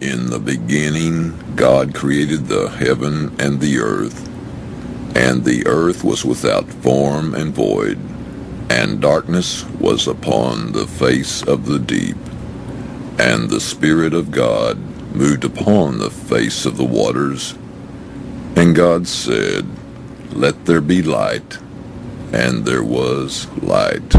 In the beginning, God created the heaven and the earth was without form and void, and darkness was upon the face of the deep, and the Spirit of God moved upon the face of the waters. And God said, "Let there be light," and there was light.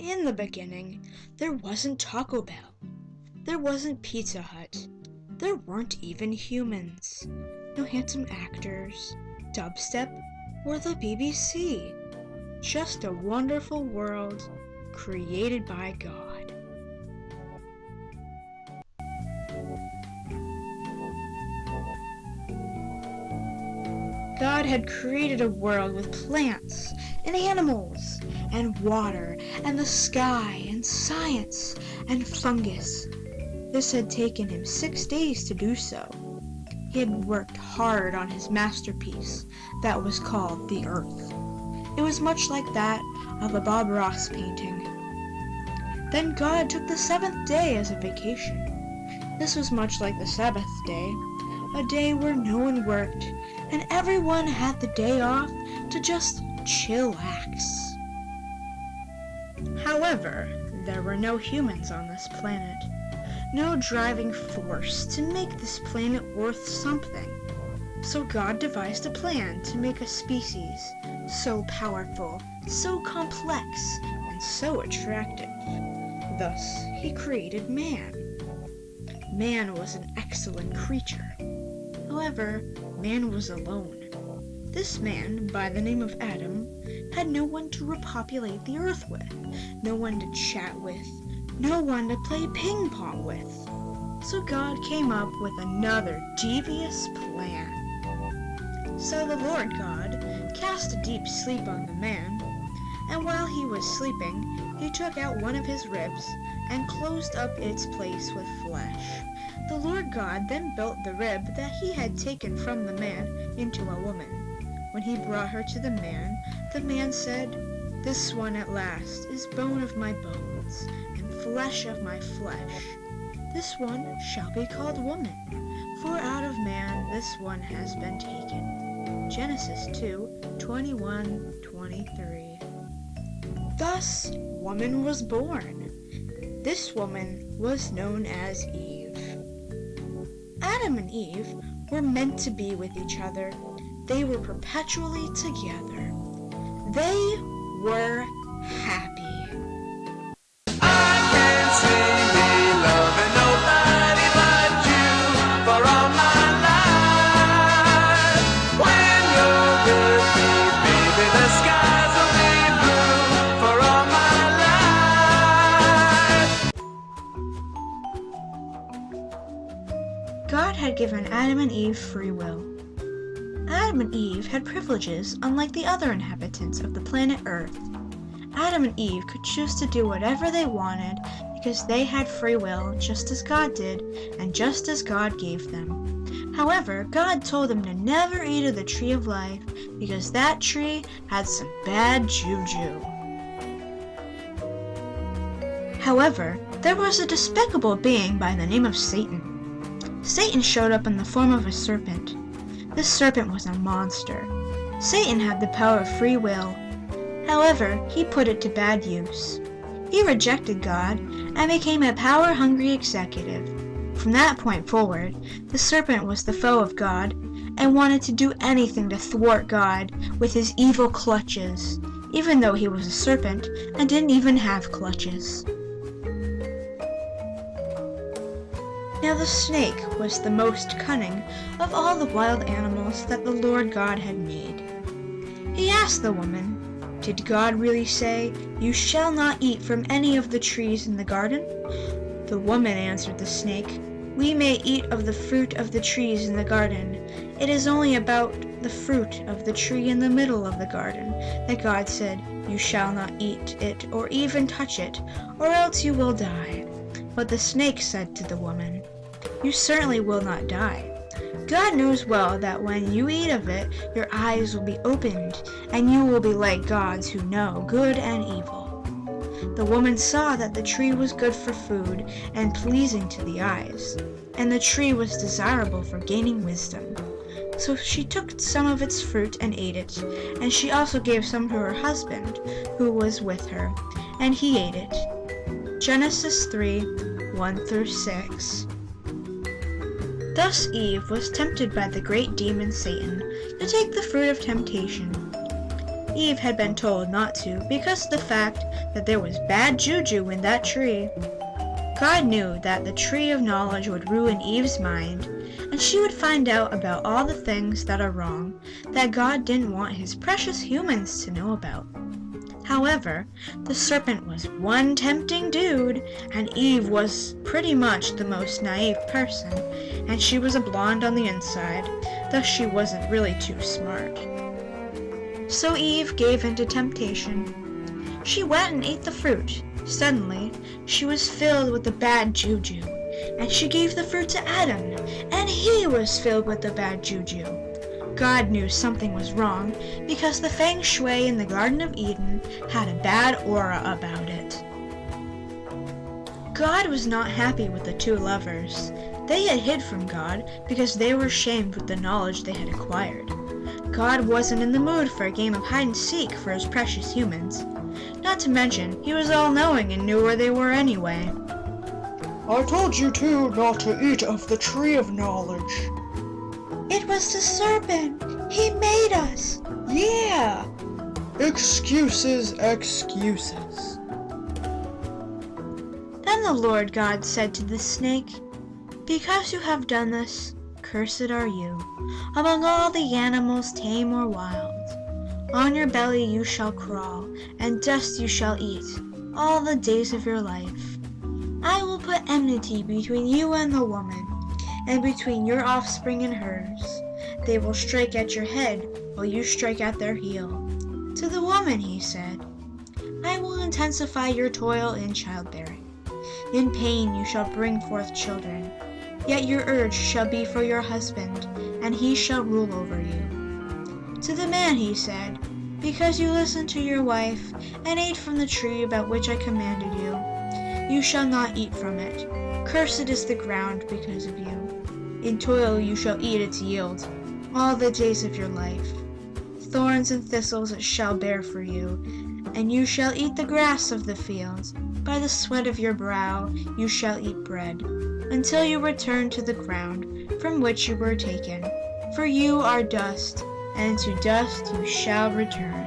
In the beginning, there wasn't Taco Bell. There wasn't Pizza Hut. There weren't even humans. No handsome actors, dubstep, or the BBC. Just a wonderful world created by God. God had created a world with plants and animals and water and the sky and science and fungus. This had taken him 6 days to do so. He had worked hard on his masterpiece that was called the Earth. It was much like that of a Bob Ross painting. Then God took the 7th day as a vacation. This was much like the Sabbath day, a day where no one worked and everyone had the day off to just chillax. However, there were no humans on this planet. No driving force to make this planet worth something. So God devised a plan to make a species so powerful, so complex, and so attractive. Thus, he created man. Man was an excellent creature. However, man was alone. This man, by the name of Adam, had no one to repopulate the earth with, no one to chat with, no one to play ping pong with. So God came up with another devious plan. So the Lord God cast a deep sleep on the man, and while he was sleeping, he took out one of his ribs and closed up its place with flesh. The Lord God then built the rib that he had taken from the man into a woman. When he brought her to the man said, "This one at last is bone of my bones and flesh of my flesh. This one shall be called woman, for out of man this one has been taken." Genesis 2:21-23. Thus, woman was born. This woman was known as Eve. Adam and Eve were meant to be with each other. They were perpetually together. They were happy. I can't see me loving nobody but you for all my life. When you're with me, baby, the skies will be blue for all my life. God had given Adam and Eve free will. Adam and Eve had privileges unlike the other inhabitants of the planet Earth. Adam and Eve could choose to do whatever they wanted because they had free will just as God did and just as God gave them. However, God told them to never eat of the tree of life because that tree had some bad juju. However, there was a despicable being by the name of Satan. Satan showed up in the form of a serpent. This serpent was a monster. Satan had the power of free will. However, he put it to bad use. He rejected God and became a power-hungry executive. From that point forward, the serpent was the foe of God and wanted to do anything to thwart God with his evil clutches, even though he was a serpent and didn't even have clutches. Now the snake was the most cunning of all the wild animals that the Lord God had made. He asked the woman, "Did God really say, 'You shall not eat from any of the trees in the garden'?" The woman answered the snake, "We may eat of the fruit of the trees in the garden. It is only about the fruit of the tree in the middle of the garden that God said, 'You shall not eat it or even touch it, or else you will die.'" But the snake said to the woman, "You certainly will not die. God knows well that when you eat of it, your eyes will be opened, and you will be like gods who know good and evil." The woman saw that the tree was good for food and pleasing to the eyes, and the tree was desirable for gaining wisdom. So she took some of its fruit and ate it, and she also gave some to her husband, who was with her, and he ate it. Genesis 3:1-6. Thus Eve was tempted by the great demon Satan to take the fruit of temptation. Eve had been told not to because of the fact that there was bad juju in that tree. God knew that the tree of knowledge would ruin Eve's mind, and she would find out about all the things that are wrong that God didn't want his precious humans to know about. However, the serpent was one tempting dude, and Eve was pretty much the most naive person, and she was a blonde on the inside, thus she wasn't really too smart. So Eve gave in to temptation. She went and ate the fruit. Suddenly, she was filled with the bad juju, and she gave the fruit to Adam, and he was filled with the bad juju. God knew something was wrong because the feng shui in the Garden of Eden had a bad aura about it. God was not happy with the two lovers. They had hid from God because they were ashamed with the knowledge they had acquired. God wasn't in the mood for a game of hide and seek for his precious humans. Not to mention, he was all-knowing and knew where they were anyway. "I told you too not to eat of the tree of knowledge." "It was the serpent. He made us." "Yeah." Excuses, excuses. Then the Lord God said to the snake, "Because you have done this, cursed are you, among all the animals tame or wild. On your belly you shall crawl, and dust you shall eat, all the days of your life. I will put enmity between you and the woman, and between your offspring and hers. They will strike at your head, while you strike at their heel." To the woman he said, "I will intensify your toil in childbearing. In pain you shall bring forth children. Yet your urge shall be for your husband, and he shall rule over you." To the man he said, "Because you listened to your wife, and ate from the tree about which I commanded you, you shall not eat from it. Cursed is the ground because of you. In toil you shall eat its yield, all the days of your life. Thorns and thistles it shall bear for you, and you shall eat the grass of the field. By the sweat of your brow you shall eat bread, until you return to the ground from which you were taken. For you are dust, and to dust you shall return."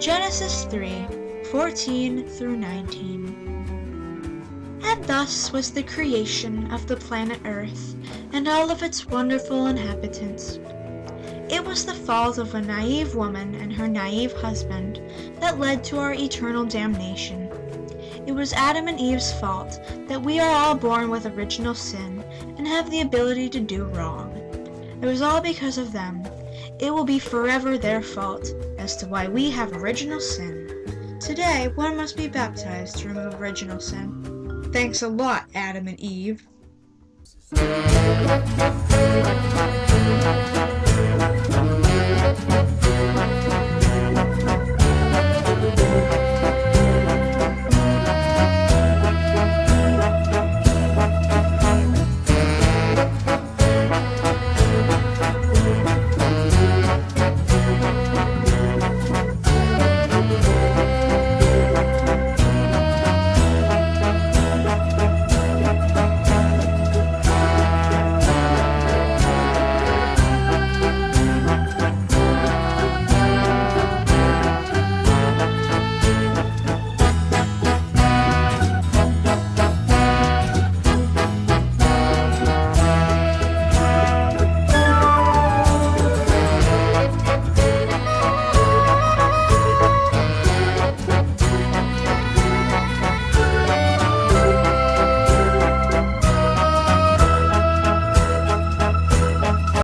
Genesis 3:14-19. And thus was the creation of the planet Earth and all of its wonderful inhabitants. It was the fault of a naive woman and her naive husband that led to our eternal damnation. It was Adam and Eve's fault that we are all born with original sin and have the ability to do wrong. It was all because of them. It will be forever their fault as to why we have original sin. Today, one must be baptized to remove original sin. Thanks a lot, Adam and Eve.